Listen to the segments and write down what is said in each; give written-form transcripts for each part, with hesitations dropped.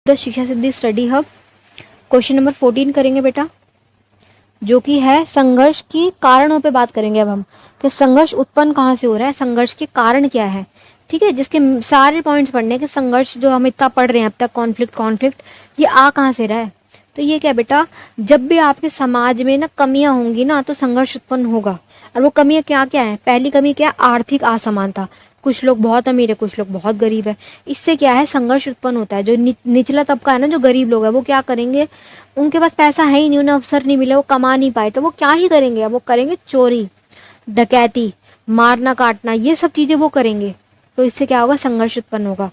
The शिक्षा सिद्धि study hub. Question number 14 करेंगे बेटा, जो कि है संघर्ष की कारणों पे बात करेंगे अब हम, कि संघर्ष उत्पन्न कहाँ से हो रहा है, संघर्ष के कारण क्या है। ठीक है, जिसके सारे पॉइंट्स पढ़ने हैं कि संघर्ष जो हम इतना पढ़ रहे हैं अब तक, कॉन्फ्लिक्ट ये आ कहाँ से रहा है। तो ये क्या बेटा, जब भी आपके समाज में ना कमियां होंगी ना तो संघर्ष उत्पन्न होगा। और वो कमियां क्या क्या है? पहली कमी क्या है? आर्थिक असमानता। कुछ लोग बहुत अमीर है, कुछ लोग बहुत गरीब है। इससे क्या है, संघर्ष उत्पन्न होता है। जो निचला तबका है ना, जो गरीब लोग है, वो क्या करेंगे, उनके पास पैसा है ही नहीं, उन्हें अवसर नहीं मिले, वो कमा नहीं पाए, तो वो क्या ही करेंगे, वो करेंगे चोरी, डकैती, मारना काटना, ये सब चीजें वो करेंगे। तो इससे क्या होगा, संघर्ष उत्पन्न होगा।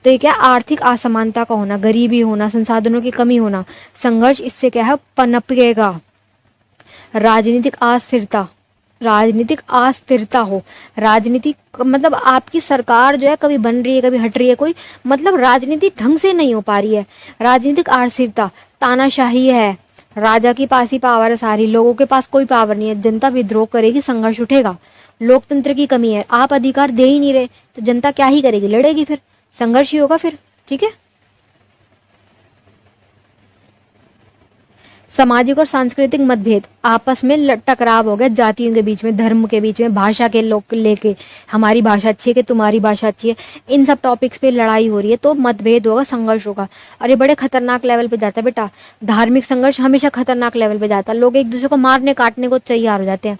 तो ये क्या, आर्थिक असमानता का होना, गरीबी होना, संसाधनों की कमी होना, संघर्ष इससे क्या है, पनपेगा। राजनीतिक अस्थिरता, राजनीतिक अस्थिरता हो, राजनीतिक मतलब आपकी सरकार जो है कभी बन रही है कभी हट रही है, कोई मतलब राजनीति ढंग से नहीं हो पा रही है। राजनीतिक अस्थिरता, तानाशाही है, राजा के पास ही पावर है सारी, लोगों के पास कोई पावर नहीं है, जनता विद्रोह करेगी, संघर्ष उठेगा। लोकतंत्र की कमी है, आप अधिकार दे ही नहीं रहे तो जनता क्या ही करेगी, लड़ेगी, फिर संघर्ष ही होगा फिर। ठीक है, सामाजिक और सांस्कृतिक मतभेद, आपस में टकराव हो गया, जातियों के बीच में, धर्म के बीच में, भाषा के लोग लेके, हमारी भाषा अच्छी है कि तुम्हारी भाषा अच्छी है, इन सब टॉपिक्स पे लड़ाई हो रही है, तो मतभेद होगा, संघर्ष होगा। और ये बड़े खतरनाक लेवल पे जाता है बेटा। धार्मिक संघर्ष हमेशा खतरनाक लेवल पे जाता है, लोग एक दूसरे को मारने काटने को तैयार हो जाते हैं।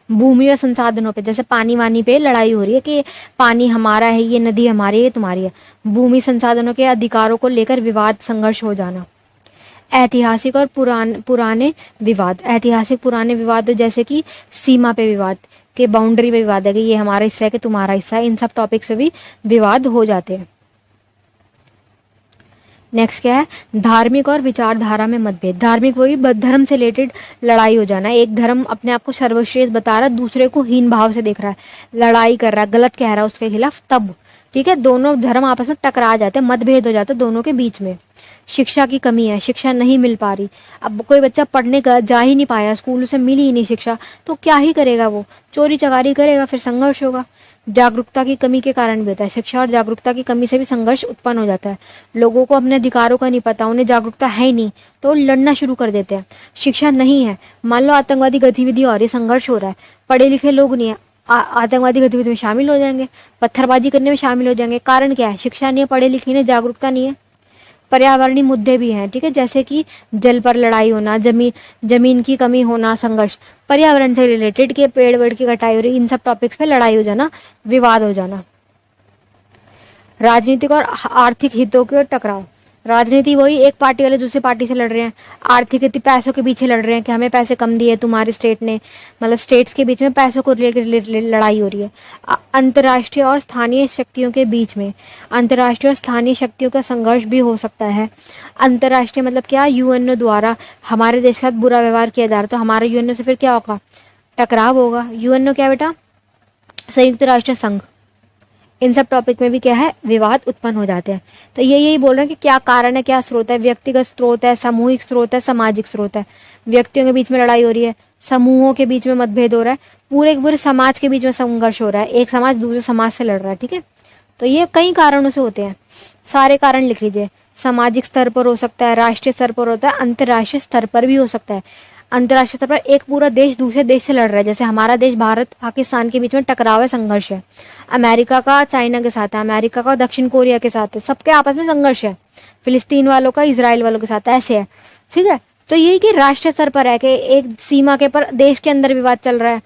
भूमि और संसाधनों पे, जैसे पानी वानी पे लड़ाई हो रही है कि पानी हमारा है, ये नदी हमारी है, ये तुम्हारी है। भूमि संसाधनों के अधिकारों को लेकर विवाद, संघर्ष हो जाना। ऐतिहासिक और पुराने विवाद, ऐतिहासिक पुराने विवाद जैसे कि सीमा पे विवाद, के बाउंड्री पे विवाद है कि ये हमारा हिस्सा है कि तुम्हारा हिस्सा है, इन सब टॉपिक्स पे भी विवाद हो जाते हैं। नेक्स्ट क्या है, धार्मिक और विचारधारा में मतभेद। धार्मिक वही धर्म से रिलेटेड लड़ाई हो जाना, एक धर्म अपने आप को सर्वश्रेष्ठ बता रहा है, दूसरे को हीन भाव से देख रहा है, लड़ाई कर रहा है, गलत कह रहा है उसके खिलाफ, तब ठीक है, दोनों धर्म आपस में टकरा जाते हैं, मतभेद हो जाते हैं दोनों के बीच में। शिक्षा की कमी है, शिक्षा नहीं मिल पा रही, अब कोई बच्चा पढ़ने का जा ही नहीं पाया, स्कूल से मिली ही नहीं शिक्षा, तो क्या ही करेगा, वो चोरी चकारी करेगा, फिर संघर्ष होगा। जागरूकता की कमी के कारण भी होता है, शिक्षा और जागरूकता की कमी से भी संघर्ष उत्पन्न हो जाता है। लोगों को अपने अधिकारों का नहीं पता, उन्हें जागरूकता है ही नहीं, तो लड़ना शुरू कर देते हैं। शिक्षा नहीं है, मान लो आतंकवादी गतिविधि और संघर्ष हो रहा है, पढ़े लिखे लोग नहीं है, आतंकवादी गतिविधि में शामिल हो जाएंगे, पत्थरबाजी करने में शामिल हो जाएंगे। कारण क्या है, शिक्षा नहीं है, पढ़े लिखे नहीं, जागरूकता नहीं है। पर्यावरणीय मुद्दे भी हैं, ठीक है, जैसे कि जल पर लड़ाई होना, जमीन की कमी होना, संघर्ष पर्यावरण से रिलेटेड के पेड़ वेड़ की कटाई हो रही, इन सब टॉपिक्स पे लड़ाई हो जाना, विवाद हो जाना। राजनीतिक और आर्थिक हितों के टकराव, राजनीति वही एक पार्टी वाले दूसरी पार्टी से लड़ रहे हैं, आर्थिक हित पैसों के पीछे लड़ रहे हैं कि हमें पैसे कम दिए तुम्हारे स्टेट ने, मतलब स्टेट्स के बीच में पैसों को लेकर लड़ाई हो रही है। अंतर्राष्ट्रीय और स्थानीय शक्तियों के बीच में, अंतर्राष्ट्रीय और स्थानीय शक्तियों का संघर्ष भी हो सकता है। अंतर्राष्ट्रीय मतलब क्या, यूएनओ द्वारा हमारे देश का बुरा व्यवहार किया जा रहा है, तो हमारे यूएनओ से फिर क्या होगा, टकराव होगा। यूएनओ क्या बेटा, संयुक्त राष्ट्र संघ, इन सब टॉपिक में भी क्या है, विवाद उत्पन्न हो जाते हैं। तो ये यही बोल रहे हैं कि क्या कारण है, क्या स्रोत है, व्यक्तिगत स्रोत है, सामूहिक स्रोत है, सामाजिक स्रोत है। व्यक्तियों के बीच में लड़ाई हो रही है, समूहों के बीच में मतभेद हो रहा है, पूरे समाज के बीच में संघर्ष हो रहा है, एक समाज दूसरे समाज से लड़ रहा है। ठीक है, तो ये कई कारणों से होते हैं, सारे कारण लिख लीजिए। सामाजिक स्तर पर हो सकता है, राष्ट्रीय स्तर पर होता है, अंतर्राष्ट्रीय स्तर पर भी हो सकता है। अंतर्राष्ट्रीय स्तर पर एक पूरा देश दूसरे देश से लड़ रहा है, जैसे हमारा देश भारत पाकिस्तान के बीच में टकराव है, संघर्ष है। अमेरिका का चाइना के साथ है, अमेरिका का दक्षिण कोरिया के साथ है, सबके आपस में संघर्ष है। फिलिस्तीन वालों का इजराइल वालों के साथ ऐसे है। ठीक है, तो यही कि राष्ट्रीय स्तर पर है कि एक सीमा के पर देश के अंदर विवाद चल रहा है,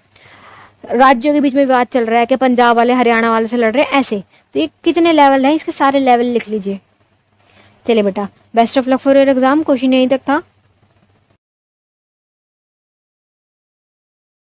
राज्यों के बीच में विवाद चल रहा है कि पंजाब वाले हरियाणा वाले से लड़ रहे हैं, ऐसे। तो ये कितने लेवल है, इसके सारे लेवल लिख लीजिए। चलिए बेटा, best of luck for your exam. Question यहीं तक था।